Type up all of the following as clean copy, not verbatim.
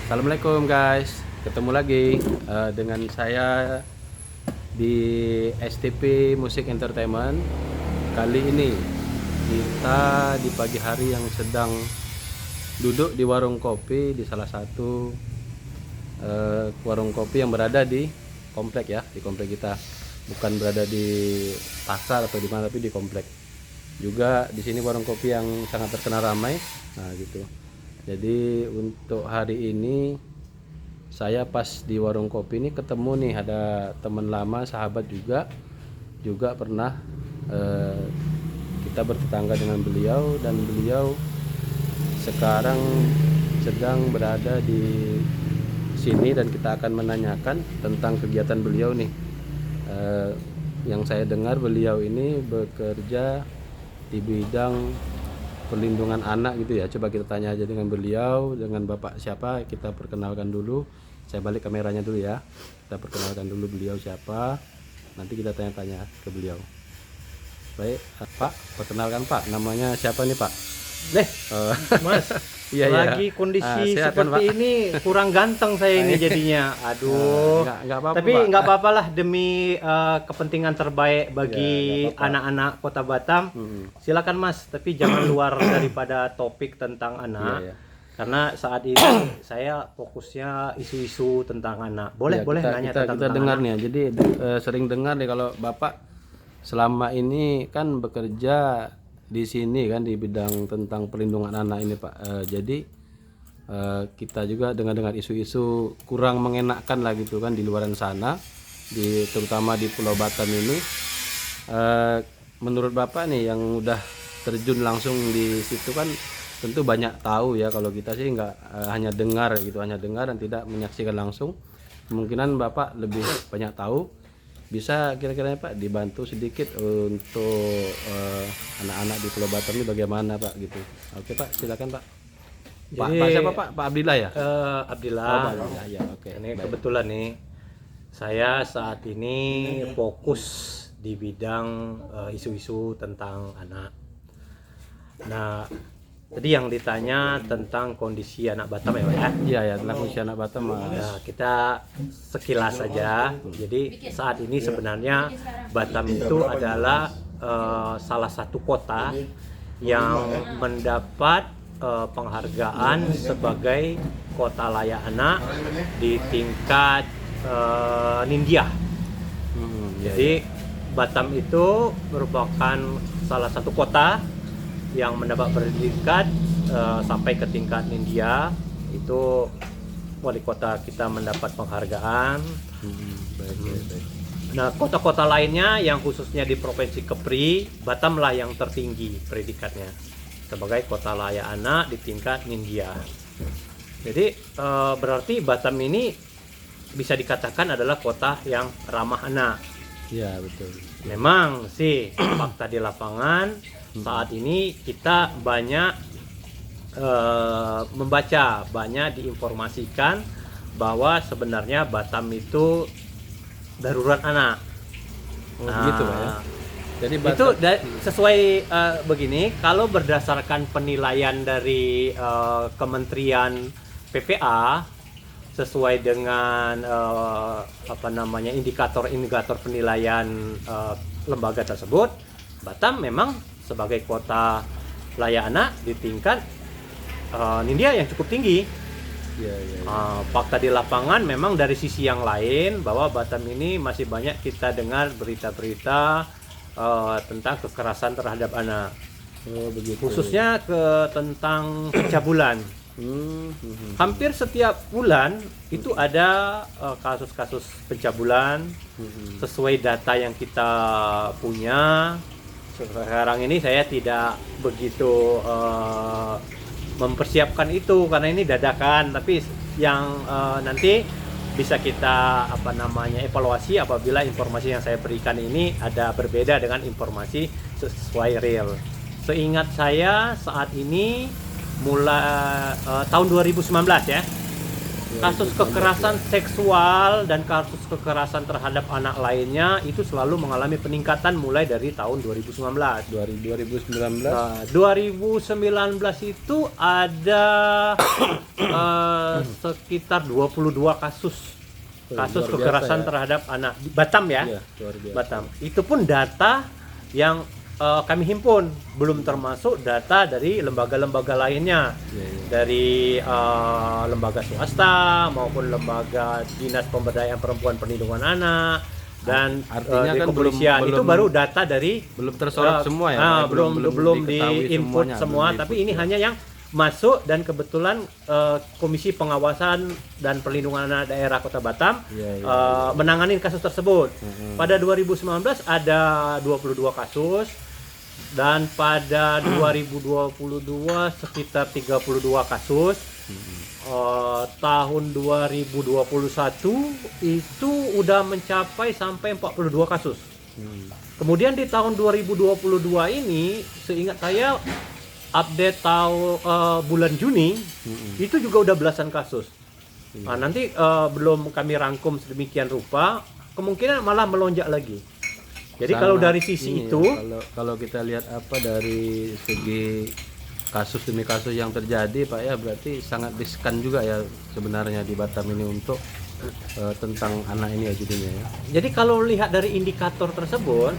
Assalamualaikum guys, ketemu lagi dengan saya di STP Musik Entertainment. Kali ini kita di pagi hari yang sedang duduk di warung kopi di salah satu warung kopi yang berada di komplek ya, di komplek kita. Bukan berada di pasar atau di mana, tapi di komplek. Juga di sini warung kopi yang sangat terkenal ramai. Nah, gitu. Jadi untuk hari ini saya pas di warung kopi ini ketemu nih, ada teman lama, sahabat juga pernah kita bertetangga dengan beliau, dan beliau sekarang sedang berada di sini dan kita akan menanyakan tentang kegiatan beliau nih. Yang saya dengar beliau ini bekerja di bidang perlindungan anak gitu ya. Coba kita tanya aja dengan beliau, dengan Bapak siapa, kita perkenalkan dulu. Saya balik kameranya dulu ya. Kita perkenalkan dulu beliau siapa. Nanti kita tanya-tanya ke beliau. Baik, Pak, perkenalkan Pak. Namanya siapa nih Pak? Mas, Iya, lagi kondisi sehat kan, seperti Pak? ini kurang ganteng saya ini jadinya. Aduh. Nggak apa-apa, Tapi Pak. nggak apa-apa lah, demi kepentingan terbaik bagi nggak apa-apa. anak-anak Kota Batam. Silakan Mas, tapi jangan luar daripada topik tentang anak. Iya. Karena saat ini saya fokusnya isu-isu tentang anak. Boleh Ya, nanya kita tentang dengar anak. nih ya. Jadi sering dengar nih kalau Bapak selama ini kan bekerja di sini kan di bidang tentang perlindungan anak ini Pak. Jadi kita juga dengar isu-isu kurang mengenakkan lah gitu kan di luaran sana, terutama di Pulau Batam ini. Menurut Bapak nih yang udah terjun langsung di situ kan tentu banyak tahu ya. Kalau kita sih nggak, hanya dengar gitu, hanya dengar dan tidak menyaksikan langsung. Kemungkinan Bapak lebih banyak tahu. Bisa kira-kira Pak dibantu sedikit untuk anak-anak di Pulau Batam ini bagaimana Pak gitu. Oke Pak, silakan Pak. Pak siapa Pak? Pak Abdillah ya? Abdillah. Pak Abdillah ya, oke. Ini Baik. kebetulan nih, saya saat ini fokus di bidang isu-isu tentang anak. Nah, tadi yang ditanya tentang kondisi anak Batam ya Pak ya? Iya ya, tentang usia anak Batam. Nah, kita sekilas saja. Jadi saat ini sebenarnya Batam itu adalah salah satu kota yang mendapat penghargaan sebagai kota layak anak di tingkat Nindya. Jadi Batam itu merupakan salah satu kota yang mendapat predikat sampai ke tingkat Nindya. Itu wali kota kita mendapat penghargaan. Baik. Nah, kota-kota lainnya yang khususnya di Provinsi Kepri, Batam lah yang tertinggi predikatnya sebagai kota layak anak di tingkat Nindya. Jadi berarti Batam ini bisa dikatakan adalah kota yang ramah anak. Iya, betul. Memang sih fakta di lapangan saat ini kita banyak membaca, banyak diinformasikan bahwa sebenarnya Batam itu darurat anak. Begitu Pak ya. Jadi Itu sesuai begini, kalau berdasarkan penilaian dari Kementerian PPA sesuai dengan indikator penilaian lembaga tersebut, Batam memang sebagai kota layak anak di tingkat Nindya yang cukup tinggi. Iya. Fakta di lapangan memang dari sisi yang lain bahwa Batam ini masih banyak kita dengar berita-berita tentang kekerasan terhadap anak, Begitu. khususnya tentang pencabulan. Hampir setiap bulan itu ada kasus-kasus pencabulan. Sesuai data yang kita punya sekarang ini, saya tidak begitu mempersiapkan itu karena ini dadakan, tapi yang nanti bisa kita evaluasi apabila informasi yang saya berikan ini ada berbeda dengan informasi sesuai real. Seingat saya saat ini mulai tahun 2019 ya, kasus kekerasan seksual dan kasus kekerasan terhadap anak lainnya itu selalu mengalami peningkatan mulai dari tahun 2019. 2019. Nah, 2019 itu ada sekitar 22 kasus Luar biasa kekerasan ya. terhadap anak di Batam ya. Iya, luar biasa. Batam. Itu pun data yang kami himpun, belum termasuk data dari lembaga-lembaga lainnya, Iya, iya. dari lembaga swasta maupun lembaga Dinas Pemberdayaan Perempuan Perlindungan Anak dan Artinya di kan kepolisian. belum- itu baru data dari Belum tersorot semua ya, Pak? belum diketahui di-input semuanya, semua, belum tapi di-input, ini ya. hanya yang masuk dan kebetulan Komisi Pengawasan dan Perlindungan Anak Daerah Kota Batam Iya, iya, menangani kasus tersebut. Pada 2019 ada 22 kasus dan pada 2022 sekitar 32 kasus. Tahun 2021 itu udah mencapai sampai 42 kasus. Kemudian di tahun 2022 ini, seingat saya update bulan Juni itu juga udah belasan kasus. Nah, nanti belum kami rangkum sedemikian rupa, kemungkinan malah melonjak lagi. Jadi kalau Sangat dari sisi ini itu, ya, kalau kita lihat apa dari segi kasus demi kasus yang terjadi, Pak ya, berarti sangat riskan juga ya sebenarnya di Batam ini untuk tentang anak ini ya jadinya ya. jadi kalau lihat dari indikator tersebut,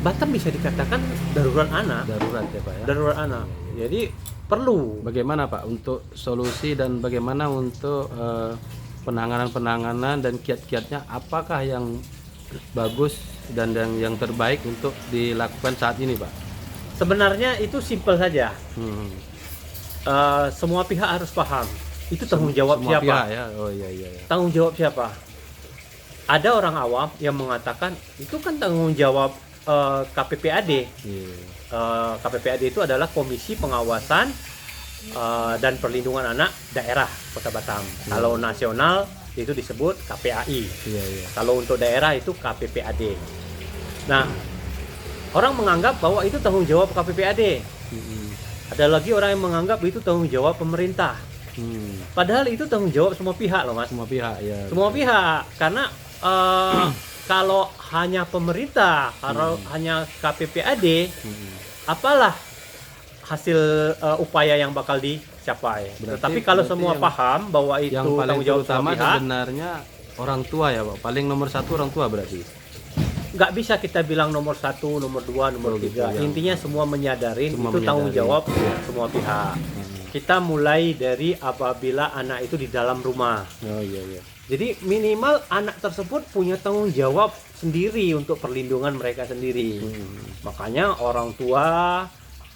Batam bisa dikatakan darurat anak. Darurat ya, Pak ya. Darurat anak. Jadi perlu. Bagaimana Pak untuk solusi dan bagaimana untuk penanganan dan kiat-kiatnya, apakah yang bagus dan yang terbaik untuk dilakukan saat ini, Pak? Sebenarnya itu simpel saja. Hmm. Semua pihak harus paham. Itu tanggung jawab Semua siapa? pihak ya. Oh iya iya. Iya. Tanggung jawab siapa? Ada orang awam yang mengatakan itu kan tanggung jawab KPPAD. Iya. KPPAD itu adalah Komisi Pengawasan dan Perlindungan Anak Daerah Kota Batam. Kalau nasional itu disebut KPAI. Iya iya. Kalau untuk daerah itu KPPAD. Nah, orang menganggap bahwa itu tanggung jawab KPPAD. Ada lagi orang yang menganggap itu tanggung jawab pemerintah. Padahal itu tanggung jawab semua pihak loh, Mas. Semua pihak ya. Semua pihak. Karena kalau hanya pemerintah, kalau hanya KPPAD, apalah hasil upaya yang bakal dicapai. Tetapi kalau semua paham bahwa itu yang paling tanggung jawab terutama semua pihak, sebenarnya orang tua ya, Pak. Paling nomor satu orang tua berarti. nggak bisa kita bilang nomor 1, nomor 2, nomor 3. gitu, ya. Intinya semua menyadarin Semua itu tanggung menyadari. jawab semua pihak. Kita mulai dari apabila anak itu di dalam rumah. Oh iya iya. Jadi minimal anak tersebut punya tanggung jawab sendiri untuk perlindungan mereka sendiri. Makanya orang tua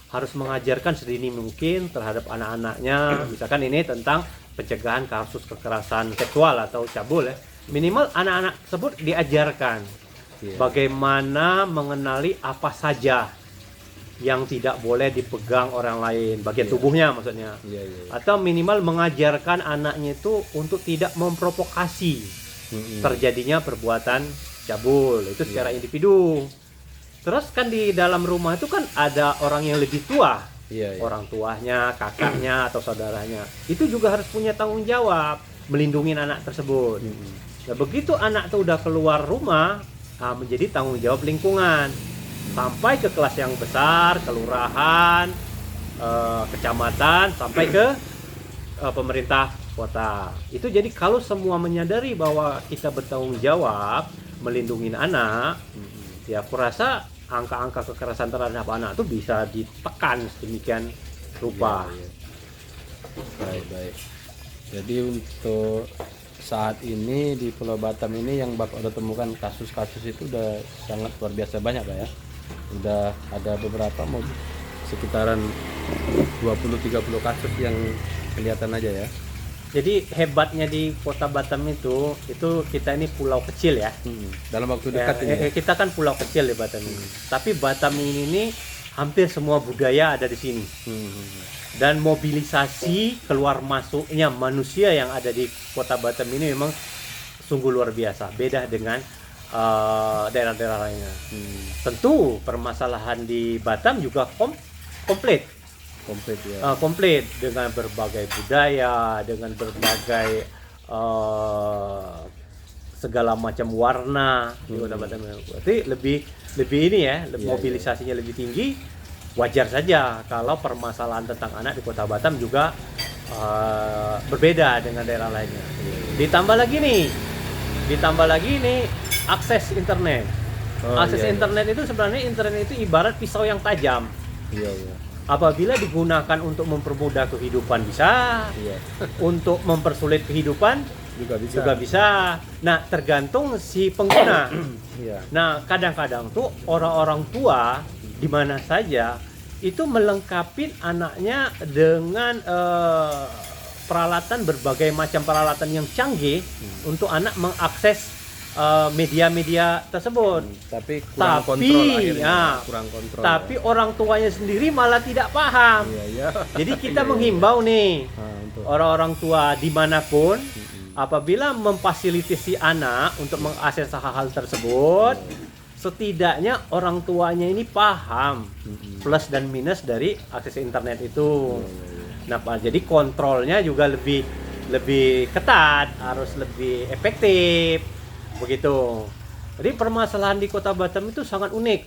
harus mengajarkan sedini mungkin terhadap anak-anaknya. Misalkan ini tentang pencegahan kasus kekerasan seksual atau cabul ya. Minimal anak-anak tersebut diajarkan bagaimana mengenali apa saja yang tidak boleh dipegang orang lain, bagian tubuhnya maksudnya. Iya iya. Atau minimal mengajarkan anaknya itu untuk tidak memprovokasi terjadinya perbuatan cabul itu secara individu. Terus kan di dalam rumah itu kan ada orang yang lebih tua, Iya, iya. orang tuanya, kakaknya atau saudaranya. Itu juga harus punya tanggung jawab melindungi anak tersebut. Nah, begitu anak itu udah keluar rumah, menjadi tanggung jawab lingkungan sampai ke kelas yang besar, kelurahan, kecamatan, sampai ke pemerintah kota. Itu jadi kalau semua menyadari bahwa kita bertanggung jawab melindungi anak, ya aku rasa angka-angka kekerasan terhadap anak itu bisa ditekan sedemikian rupa. Iya, iya. Baik baik. Jadi untuk saat ini di Pulau Batam ini yang Bapak udah temukan kasus-kasus itu udah sangat luar biasa banyak, Pak ya. Udah ada beberapa mau sekitaran 20-30 kasus yang kelihatan aja ya. Jadi hebatnya di Kota Batam itu kita ini pulau kecil ya. Dalam waktu dekat ini. Kita kan pulau kecil di Batam ini. Tapi Batam ini hampir semua budaya ada di sini. Dan mobilisasi keluar masuknya manusia yang ada di Kota Batam ini memang sungguh luar biasa. Beda dengan daerah-daerah lainnya. Tentu permasalahan di Batam juga komplit ya. Komplit dengan berbagai budaya, dengan berbagai segala macam warna di Kota Batam. Berarti lebih ini ya, mobilisasinya lebih tinggi. Wajar saja kalau permasalahan tentang anak di Kota Batam juga berbeda dengan daerah lainnya. Ditambah lagi nih akses internet. Akses internet itu sebenarnya internet itu ibarat pisau yang tajam. Iya, iya. Apabila digunakan untuk mempermudah kehidupan bisa, Iya. untuk mempersulit kehidupan Juga bisa. Nah, tergantung si pengguna. Iya. Nah, kadang-kadang tuh orang-orang tua di mana saja itu melengkapi anaknya dengan peralatan, berbagai macam peralatan yang canggih untuk anak mengakses media-media tersebut. Tapi kurang kontrol akhirnya. Kurang kontrol. Tapi orang tuanya sendiri malah tidak paham. Iya, iya. Jadi kita menghimbau nih Untuk orang-orang tua dimanapun, apabila memfasilitasi anak untuk mengakses hal-hal tersebut, setidaknya orang tuanya ini paham plus dan minus dari akses internet itu. Nah, jadi kontrolnya juga lebih ketat, harus lebih efektif, begitu. Jadi permasalahan di Kota Batam itu sangat unik.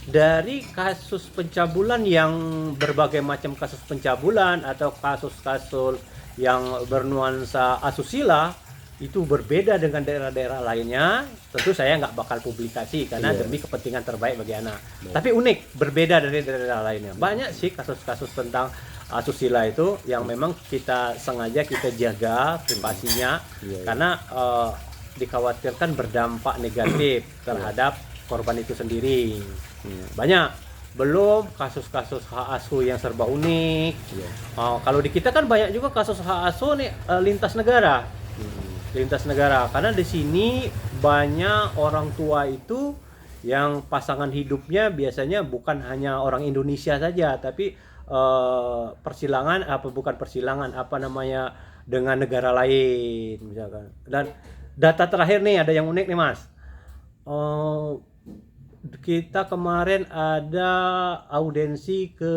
Dari kasus pencabulan yang berbagai macam kasus pencabulan atau kasus-kasus yang bernuansa asusila itu berbeda dengan daerah-daerah lainnya. Tentu saya nggak bakal publikasi karena demi kepentingan terbaik bagi anak. Tapi unik, berbeda dari daerah lainnya. Banyak sih kasus-kasus tentang asusila itu yang memang kita sengaja kita jaga privasinya karena dikhawatirkan berdampak negatif terhadap korban itu sendiri. Banyak. Belum kasus-kasus hak asuh yang serba unik. Kalau di kita kan banyak juga kasus hak asuh nih lintas negara. Lintas negara, karena di sini banyak orang tua itu yang pasangan hidupnya biasanya bukan hanya orang Indonesia saja, tapi persilangan dengan negara lain misalkan. Dan data terakhir nih ada yang unik nih Mas. Kita kemarin ada audensi ke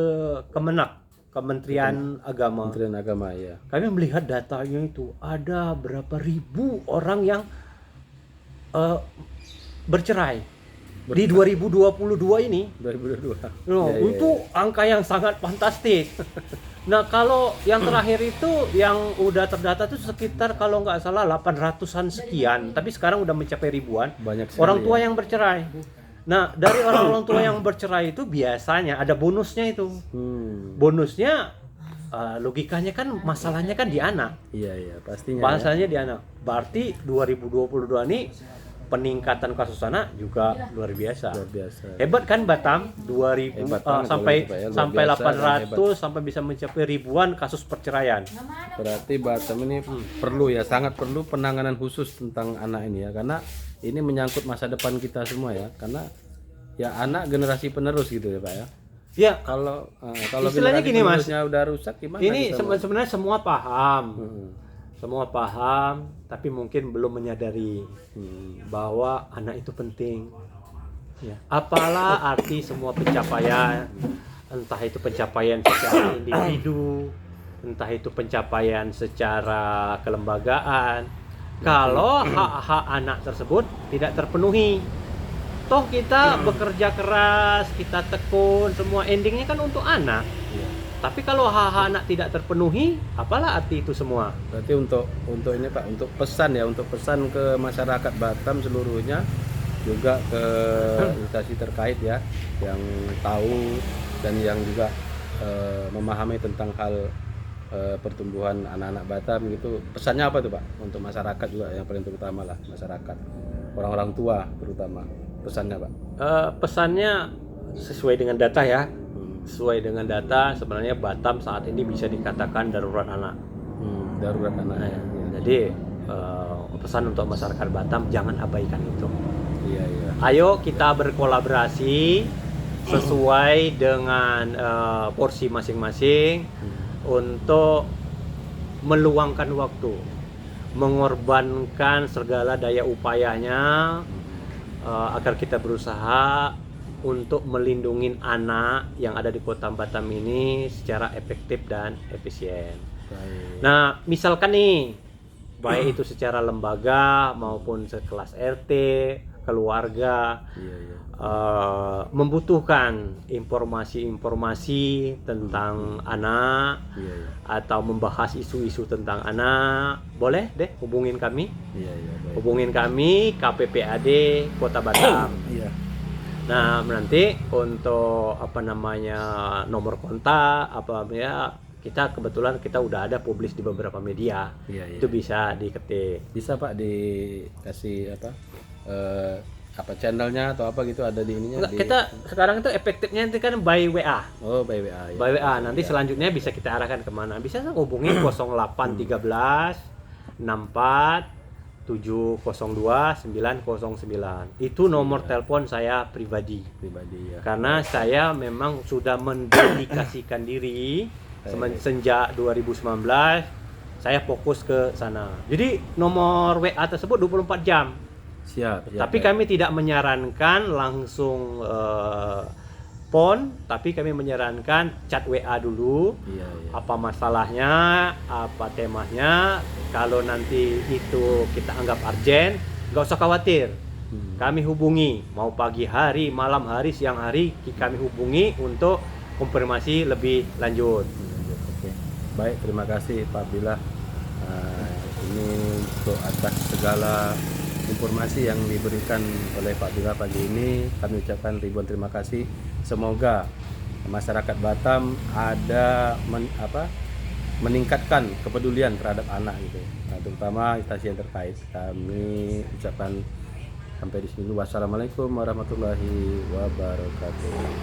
Kementerian Agama. Kementerian Agama, ya. Kami melihat datanya itu ada berapa ribu orang yang bercerai di 2022 ini. 2022. Itu angka yang sangat fantastis. Nah, kalau yang terakhir itu yang udah terdata itu sekitar kalau nggak salah 800-an sekian, tapi sekarang udah mencapai ribuan. Banyak sekali, orang tua yang bercerai. Nah, dari orang tua yang bercerai itu biasanya ada bonusnya itu. Bonusnya logikanya kan masalahnya kan di anak. Iya, pastinya. Bahasanya di anak. Berarti 2022 ini peningkatan kasus anak juga luar biasa. Hebat kan Batam? 2000 sampai 800 sampai bisa mencapai ribuan kasus perceraian. Berarti Batam ini perlu ya, sangat perlu penanganan khusus tentang anak ini ya, karena ini menyangkut masa depan kita semua ya, karena ya anak generasi penerus gitu ya Pak ya. Ya, kalau istilahnya gini Mas, udah rusak gimana? ini sebenarnya semua paham. Semua paham, tapi mungkin belum menyadari bahwa anak itu penting. Ya. Apalah arti semua pencapaian, entah itu pencapaian secara individu, entah itu pencapaian secara kelembagaan. Kalau hak-hak anak tersebut tidak terpenuhi, toh kita bekerja keras, kita tekun, semua endingnya kan untuk anak. Tapi kalau hak-hak anak tidak terpenuhi, apalah arti itu semua? Berarti untuk ini Pak, untuk pesan ke masyarakat Batam seluruhnya, juga ke instansi terkait ya, yang tahu dan yang juga memahami tentang hal pertumbuhan anak-anak Batam gitu. Pesannya apa tuh Pak untuk masyarakat juga, yang paling terutama lah masyarakat, orang-orang tua terutama, pesannya Pak? Pesannya sesuai dengan data ya. Sesuai dengan data, sebenarnya Batam saat ini bisa dikatakan darurat anak. Darurat anak. Ya. Jadi pesan untuk masyarakat Batam, jangan abaikan itu. Iya. Ayo kita berkolaborasi sesuai dengan porsi masing-masing untuk meluangkan waktu, mengorbankan segala daya upayanya agar kita berusaha untuk melindungi anak yang ada di Kota Batam ini secara efektif dan efisien. Nah, misalkan nih, baik itu secara lembaga maupun sekelas RT keluarga Iya, iya. membutuhkan informasi-informasi tentang anak Iya, iya. atau membahas isu-isu tentang anak, boleh deh hubungin kami. Iya, iya, baik. Hubungin kami KPPAD Kota Batam. Iya. Nah, nanti untuk apa namanya nomor kontak apa ya, kita kebetulan kita udah ada publish di beberapa media. Iya, iya. Itu bisa diketik. Bisa Pak dikasih apa channelnya atau apa gitu ada di ininya Enggak, di... kita sekarang itu efektifnya itu kan by WA. Oh, by WA ya. By WA, nanti Iya. selanjutnya bisa kita arahkan kemana? Bisa hubungi 0813 64 702 909. Itu nomor telepon saya pribadi. Pribadi ya. Karena saya memang sudah mendedikasikan diri sejak 2019 saya fokus ke sana. Jadi nomor WA tersebut 24 jam. Siap, siap. Tapi baik. kami tidak menyarankan langsung phone, tapi kami menyarankan chat WA dulu. Iya, iya. Apa masalahnya, apa temanya. Kalau nanti itu kita anggap urgent, nggak usah khawatir. Kami hubungi, mau pagi hari, malam hari, siang hari, kami hubungi untuk konfirmasi lebih lanjut. Oke. Baik, terima kasih Pak Abdillah. Ini untuk atas segala informasi yang diberikan oleh Pak Abdillah pagi ini, kami ucapkan ribuan terima kasih. Semoga masyarakat Batam ada meningkatkan kepedulian terhadap anak gitu. Nah, terutama instansi yang terkait. Kami ucapkan sampai di sini. Wassalamualaikum warahmatullahi wabarakatuh.